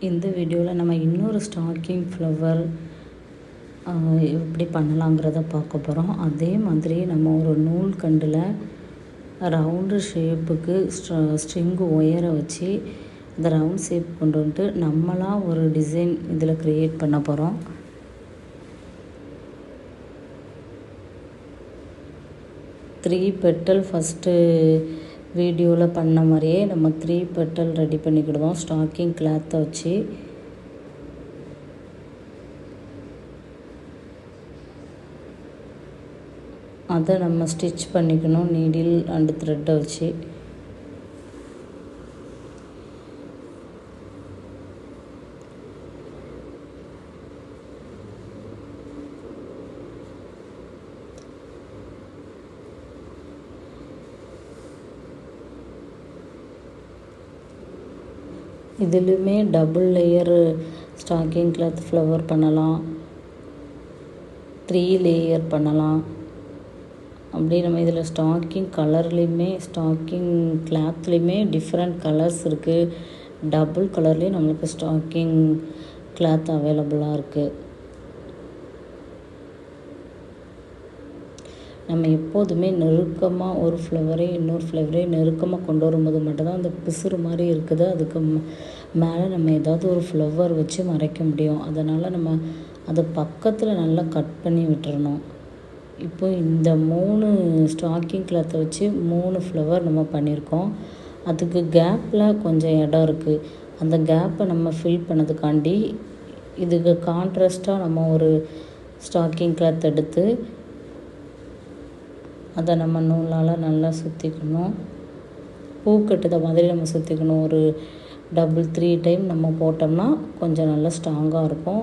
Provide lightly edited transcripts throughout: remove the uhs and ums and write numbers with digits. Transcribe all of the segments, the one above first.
இந்த வீடியோவில் நம்ம இன்னொரு ஸ்டாக்கிங் ஃப்ளவர் எப்படி பண்ணலாங்கிறத பார்க்க போகிறோம். அதே மாதிரி நம்ம ஒரு நூல் கண்டில் ரவுண்டு ஷேப்புக்கு ஸ்ட்ரிங்கு ஒயரை வச்சு இந்த ரவுண்ட் ஷேப் கொண்டு வந்துட்டு நம்மளாக ஒரு டிசைன் இதில் க்ரியேட் பண்ண போகிறோம். த்ரீ பெட்டல் ஃபஸ்ட்டு வீடியோவில் பண்ண மாதிரியே நம்ம 3 பெட்டல் ரெடி பண்ணிக்கிடுவோம் ஸ்டாக்கிங் கிளாத்தை வச்சு. அதை நம்ம ஸ்டிச் பண்ணிக்கணும் நீடில் அண்ட் த்ரெட்டை வச்சு. இதிலுமே double layer stocking cloth flower பண்ணலாம், 3 லேயர் பண்ணலாம். அப்படி நம்ம இதில் ஸ்டாக்கிங் கலர்லேயுமே ஸ்டாக்கிங் கிளாத்லேயுமே டிஃப்ரெண்ட் கலர்ஸ் இருக்குது. டபுள் கலர்லேயும் நம்மளுக்கு ஸ்டாக்கிங் கிளாத் அவைலபிளாக இருக்குது. நம்ம எப்போதுமே நெருக்கமாக ஒரு ஃப்ளவரையும் இன்னொரு ஃப்ளவரையும் நெருக்கமாக கொண்டு வரும்போது மட்டும்தான் அந்த பிசுறு மாதிரி இருக்குது, அதுக்கு மேலே நம்ம ஏதாவது ஒரு ஃப்ளவர் வச்சு மறைக்க முடியும். அதனால் நம்ம அதை பக்கத்தில் நல்லா கட் பண்ணி விட்டுறணும். இப்போ இந்த 3 ஸ்டாக்கிங் கிளாத்தை வச்சு 3 ஃப்ளவர் நம்ம பண்ணியிருக்கோம். அதுக்கு கேப்பில் கொஞ்சம் இடம் இருக்குது. அந்த கேப்பை நம்ம ஃபில் பண்ணதுக்காண்டி இதுக்கு கான்ட்ராஸ்ட்டாக நம்ம ஒரு ஸ்டாக்கிங் கிளாத் எடுத்து அதை நம்ம நூலால் நல்லா சுற்றிக்கணும். பூக்கட்டுத மாதிரி நம்ம சுற்றிக்கணும். ஒரு டபுள் 3 டைம் நம்ம போட்டோம்னா கொஞ்சம் நல்லா ஸ்ட்ராங்காக இருக்கும்.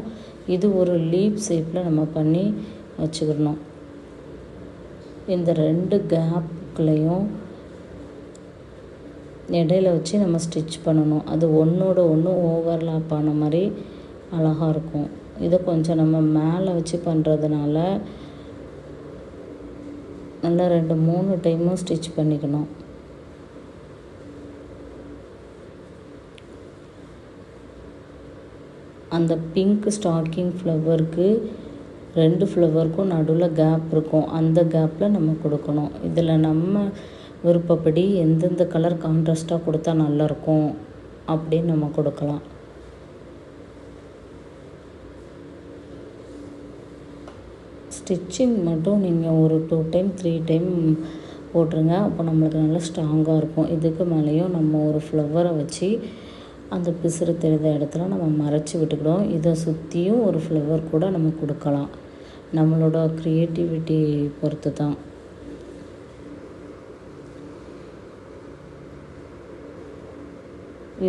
இது ஒரு லீப் ஷேப்பில் நம்ம பண்ணி வச்சுக்கிடணும். இந்த 2 கேப்புக்குள்ளேயும் இடையில வச்சு நம்ம ஸ்டிச் பண்ணணும். அது ஒன்றோட ஒன்று ஓவர்லாப் ஆன மாதிரி அழகாக இருக்கும். இதை கொஞ்சம் நம்ம மேலே வச்சு பண்ணுறதுனால நல்லா 2-3 டைமும் ஸ்டிச் பண்ணிக்கணும். அந்த பிங்க் ஸ்டாக்கிங் ஃப்ளவருக்கு 2 ஃப்ளவருக்கும் நடுவில் கேப் இருக்கும். அந்த கேப்பில் நம்ம கொடுக்கணும். இதில் நம்ம விருப்பப்படி எந்தெந்த கலர் கான்ட்ராஸ்ட்டாக கொடுத்தா நல்லாயிருக்கும் அப்படின்னு நம்ம கொடுக்கலாம். ஸ்டிச்சிங் மட்டும் நீங்கள் ஒரு 2 டைம் 3 டைம் போட்டுருங்க. அப்போ நம்மளுக்கு நல்லா ஸ்ட்ராங்காக இருக்கும். இதுக்கு மேலேயும் நம்ம ஒரு ஃப்ளவரை வச்சு அந்த பிசுறு தெரிந்த இடத்துல நம்ம மறைச்சி விட்டுக்கிடுவோம். இதை சுற்றியும் ஒரு ஃப்ளவர் கூட நம்ம கொடுக்கலாம். நம்மளோட க்ரியேட்டிவிட்டி பொறுத்து தான்.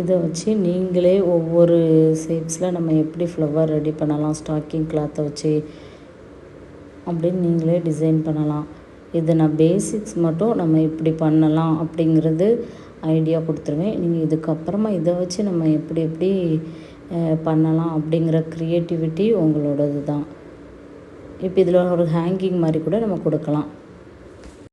இதை வச்சு நீங்களே ஒவ்வொரு ஷேப்ஸில் நம்ம எப்படி ஃப்ளவர் ரெடி பண்ணலாம் ஸ்டாக்கிங் கிளாத்தை வச்சு அப்படின்னு நீங்களே டிசைன் பண்ணலாம். இது நான் பேசிக்ஸ் மட்டும் நம்ம இப்படி பண்ணலாம் அப்படிங்கிறது ஐடியா கொடுத்துருவேன். நீங்கள் இதுக்கப்புறமா இதை வச்சு நம்ம எப்படி எப்படி பண்ணலாம் அப்படிங்கிற க்ரியேட்டிவிட்டி உங்களோடது தான். இப்போ இதில் ஒரு ஹேங்கிங் மாதிரி கூட நம்ம கொடுக்கலாம்.